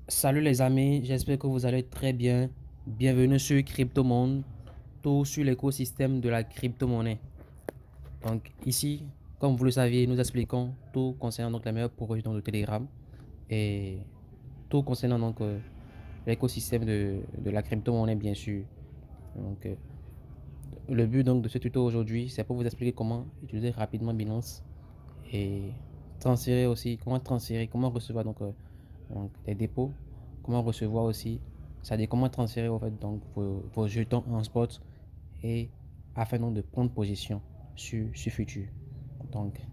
Salut les amis, j'espère que vous allez très bien. Bienvenue sur Crypto Monde, tout sur l'écosystème de la crypto-monnaie. Donc ici, comme vous le saviez, nous expliquons tout concernant donc les meilleurs projets de Telegram et tout concernant donc l'écosystème de la crypto-monnaie bien sûr. Donc le but donc de ce tuto aujourd'hui, c'est pour vous expliquer comment utiliser rapidement Binance et transférer aussi, comment recevoir donc des dépôts, comment recevoir aussi, c'est-à-dire comment transférer en fait donc vos jetons en spot et afin donc de prendre position sur futur. Donc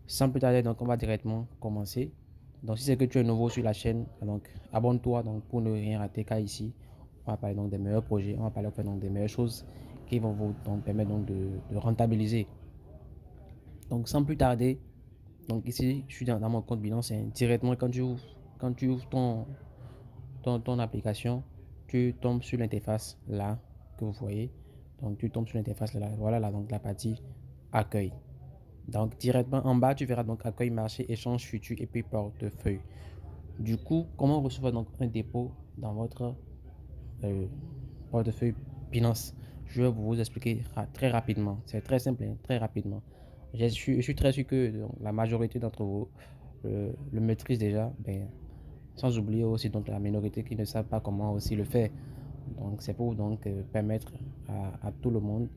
sans plus tarder, donc on va directement commencer. Donc si c'est que tu es nouveau sur la chaîne, donc abonne-toi donc pour ne rien rater car ici on va parler donc des meilleurs projets, on va parler donc des meilleures choses qui vont vous donc permettre donc de rentabiliser. Donc sans plus tarder, donc ici je suis dans mon compte Binance et directement quand tu ouvres ton application, tu tombes sur l'interface là que vous voyez. Donc tu tombes sur l'interface là, voilà là donc la partie accueil. Donc directement en bas, tu verras donc accueil marché, échange futur et puis portefeuille. Du coup, comment recevoir donc un dépôt dans votre euh, portefeuille Binance? Je vais vous expliquer très rapidement. C'est très simple, hein, très rapidement. Je suis très sûr que donc, la majorité d'entre vous le maîtrise déjà. Ben, sans oublier aussi donc la minorité qui ne savent pas comment aussi le faire. Donc c'est pour donc permettre à tout le monde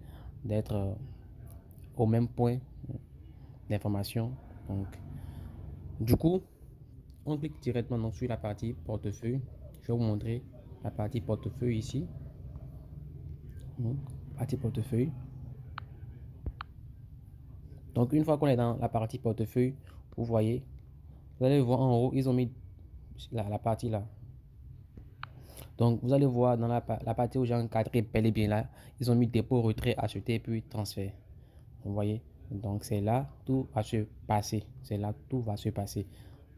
d'être au même point d'information. Donc du coup, on clique directement donc, sur la partie portefeuille. Je vais vous montrer la partie portefeuille ici. Donc, partie portefeuille. Donc une fois qu'on est dans la partie portefeuille, vous voyez, vous allez voir en haut, ils ont mis la partie là. Donc vous allez voir dans la partie où j'ai encadré bel et bien là, ils ont mis dépôt, retrait, acheter puis transfert. Vous voyez? Donc c'est là tout va se passer. C'est là tout va se passer.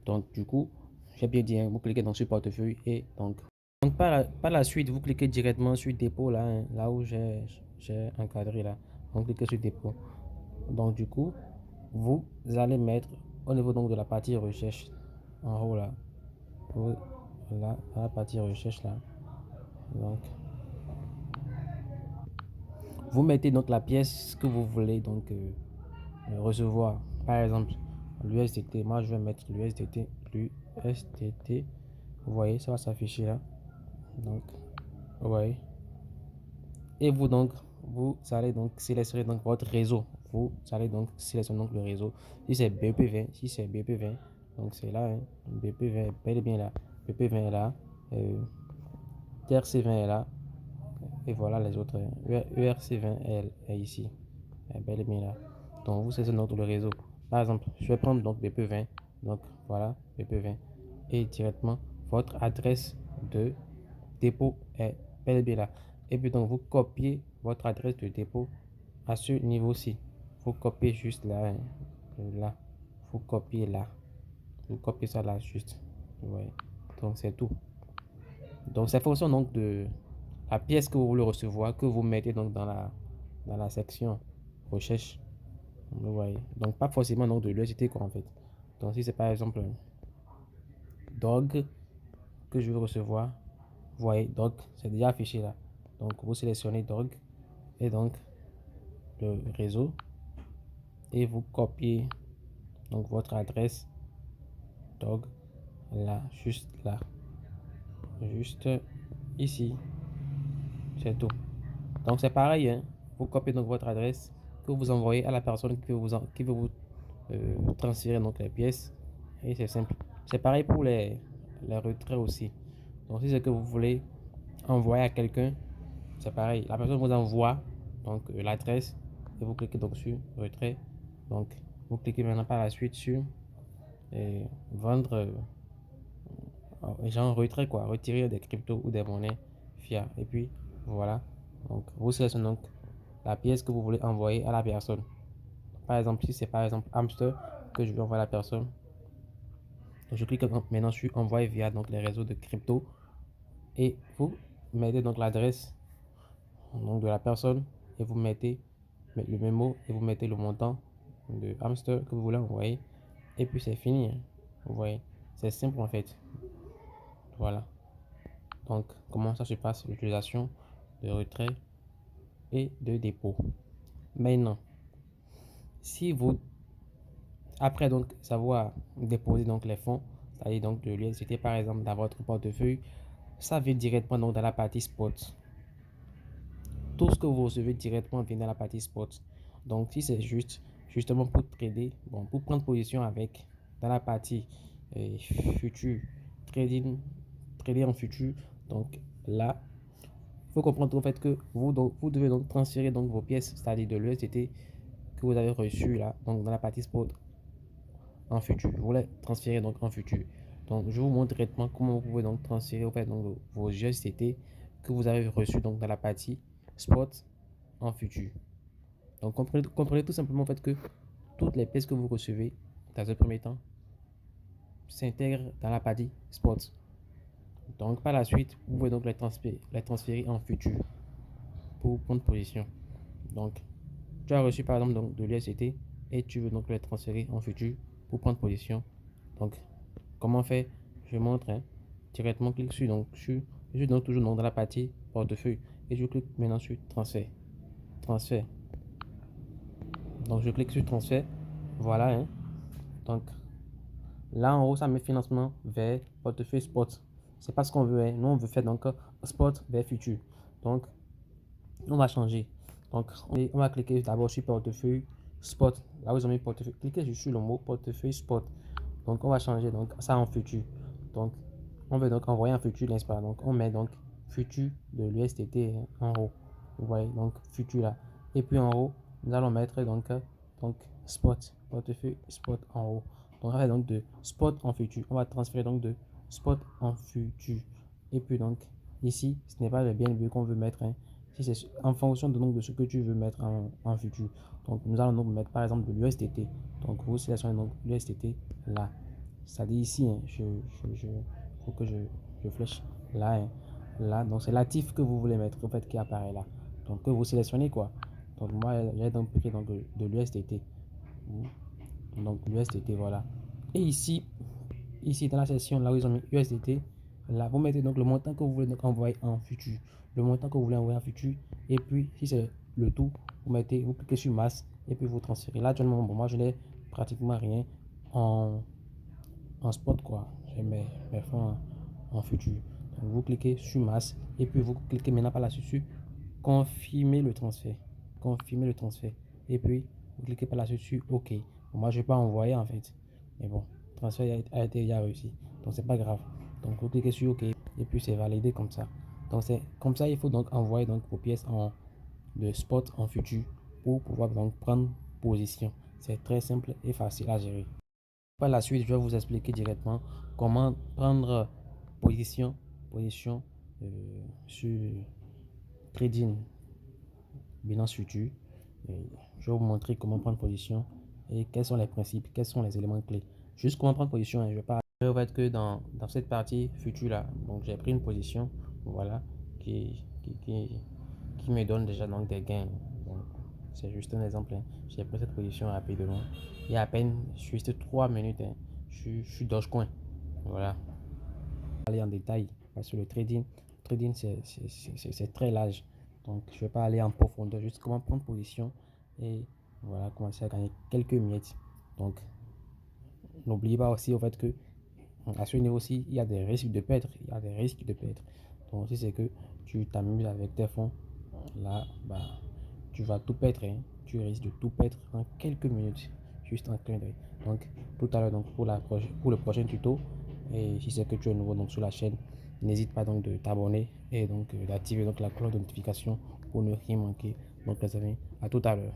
Donc du coup, j'ai bien dit, hein, vous cliquez dans ce portefeuille et donc par la suite, vous cliquez directement sur dépôt là, hein, là où j'ai encadré là. Donc cliquez sur dépôt. Donc du coup, vous allez mettre au niveau donc de la partie recherche en haut là. Vous, là, à la partie recherche là. Donc vous mettez donc la pièce que vous voulez donc recevoir. Par exemple, l'USDT. Moi, je vais mettre l'USDT. L'USDT. Vous voyez, ça va s'afficher là. Donc, vous voyez. Et vous donc, vous allez donc sélectionner donc votre réseau. Vous allez donc sélectionner donc le réseau. Si c'est BP20, si c'est BP20, donc c'est là, hein. BP20 est bel et bien là. BP20 est là. TRC20 est là. Et voilà les autres, hein. ERC20 est ici. Est bel et bien là. Donc vous sélectionnez donc le réseau. Par exemple, je vais prendre donc BP20. Donc voilà, BP20. Et directement, votre adresse de dépôt est bel et bien là. Et puis donc vous copiez votre adresse de dépôt à ce niveau-ci. Vous copiez juste là, hein, là. Vous copiez là. Vous copiez ça là juste. Ouais. Donc c'est tout. Donc c'est fonction donc de la pièce que vous voulez recevoir que vous mettez donc dans la section recherche. Vous voyez. Donc pas forcément donc de l'USDT quoi en fait. Donc si c'est par exemple dog que je veux recevoir, vous voyez dog, c'est déjà affiché là. Donc vous sélectionnez dog et donc le réseau et vous copiez donc votre adresse dog là, juste ici, c'est tout. Donc c'est pareil, hein. Vous copiez donc votre adresse que vous envoyez à la personne qui veut vous transférer donc les pièces et c'est simple. C'est pareil pour les retraits aussi. Donc si c'est que vous voulez envoyer à quelqu'un, c'est pareil. La personne vous envoie donc l'adresse et vous cliquez donc sur retrait. Donc vous cliquez maintenant par la suite sur vendre genre retrait quoi, retirer des cryptos ou des monnaies fiat. Et puis voilà. Donc vous sélectionnez donc la pièce que vous voulez envoyer à la personne. Par exemple, si c'est par exemple hamster que je veux envoyer à la personne, donc je clique maintenant sur envoyer via donc les réseaux de crypto et vous mettez donc l'adresse donc de la personne et vous mettez le mémo et vous mettez le montant de hamster que vous voulez envoyer et puis c'est fini, hein. Vous voyez, c'est simple en fait. Voilà. Donc, comment ça se passe l'utilisation de retrait et de dépôt. Maintenant, si vous, après donc savoir déposer donc les fonds, c'est-à-dire donc de l'USDT par exemple dans votre portefeuille, ça vient directement donc dans la partie spot. Tout ce que vous recevez directement vient dans la partie spot. Donc, si c'est justement pour trader, bon, pour prendre position avec dans la partie futur, trading, trader en futur, donc là, il faut comprendre au fait que vous devez donc transférer donc vos pièces, c'est-à-dire de l'USDT que vous avez reçu là, donc dans la partie spot en futur. Vous les transférez donc en futur. Donc, je vous montre directement comment vous pouvez donc transférer au fait donc vos USDT que vous avez reçu donc dans la partie spot en futur. Donc, comprenez tout simplement en fait que toutes les pièces que vous recevez dans un premier temps s'intègrent dans la partie spot. Donc, par la suite, vous pouvez donc les transférer en futur pour prendre position. Donc, tu as reçu par exemple donc, de l'USDT et tu veux donc les transférer en futur pour prendre position. Donc, comment faire? Je montre directement, clique sur je suis donc toujours dans la partie portefeuille et je clique maintenant sur transfert. Transfert. Donc, je clique sur transfert. Voilà. Donc, là en haut, ça met financement vers portefeuille spot. C'est pas ce qu'on veut. Nous, on veut faire donc spot vers futur. Donc, on va changer. Donc, on va cliquer d'abord sur portefeuille spot. Là où ils ont mis portefeuille, cliquez sur le mot portefeuille spot. Donc, on va changer donc ça en futur. Donc, on veut donc envoyer en futur, n'est-ce pas? Donc, on met donc futur de l'USDT en haut. Vous voyez, donc futur là. Et puis en haut, nous allons mettre donc spot, portefeuille spot en haut. Donc, on va donc de spot en futur. On va transférer donc de spot en futur. Et puis donc, ici, ce n'est pas le bien qu'on veut mettre. Si c'est en fonction de ce que tu veux mettre en futur. Donc, nous allons donc mettre par exemple de l'USDT. Donc, vous sélectionnez donc l'USDT là. Ça dit ici, faut que je flèche là, là. Donc, c'est l'actif que vous voulez mettre, en fait, qui apparaît là. Donc, que vous sélectionnez quoi. Donc, moi, j'ai donc pris donc, de l'USDT. Donc, l'USDT, voilà. Et ici, dans la section là où ils ont mis USDT, là, vous mettez donc le montant que vous voulez donc envoyer en futur. Le montant que vous voulez envoyer en futur. Et puis, si c'est le tout, vous cliquez sur masse et puis vous transférez. Là, actuellement, bon, moi, je n'ai pratiquement rien en spot quoi. J'ai mes fonds en futur. Donc vous cliquez sur masse et puis vous cliquez maintenant par là-dessus sur confirmer le transfert. Confirmer le transfert. Et puis vous cliquez par là-dessus sur OK. Bon, moi je ne vais pas envoyer en fait. Mais bon, le transfert a été déjà réussi. Donc c'est pas grave. Donc vous cliquez sur OK et puis c'est validé comme ça. Donc c'est comme ça, il faut donc envoyer donc vos pièces de spot en futur pour pouvoir donc prendre position. C'est très simple et facile à gérer. Par la suite, je vais vous expliquer directement comment prendre position sur trading Binance Future. Je vais vous montrer comment prendre position et quels sont les principes, quels sont les éléments clés. Juste comment prendre position, je vais pas. Je vais être que dans cette partie future là, donc j'ai pris une position, voilà, qui me donne déjà donc des gains. C'est juste un exemple. J'ai pris cette position rapidement. Il y a à peine juste 3 minutes. Je suis Dogecoin. Voilà. Aller en détail parce que le trading c'est très large. Donc je ne vais pas aller en profondeur. Juste comment prendre position et voilà, commencer à gagner quelques miettes. Donc n'oubliez pas aussi au fait que à ce niveau aussi, il y a des risques de perdre. Il y a des risques de perdre. Donc si c'est que tu t'amuses avec tes fonds, là, bah, tu vas tout perdre. Tu risques de tout perdre en quelques minutes. Juste un clin d'œil. Donc tout à l'heure donc pour le prochain tuto. Et si c'est que tu es nouveau donc sur la chaîne, n'hésite pas donc de t'abonner et donc d'activer donc la cloche de notification pour ne rien manquer. Donc les amis, à tout à l'heure.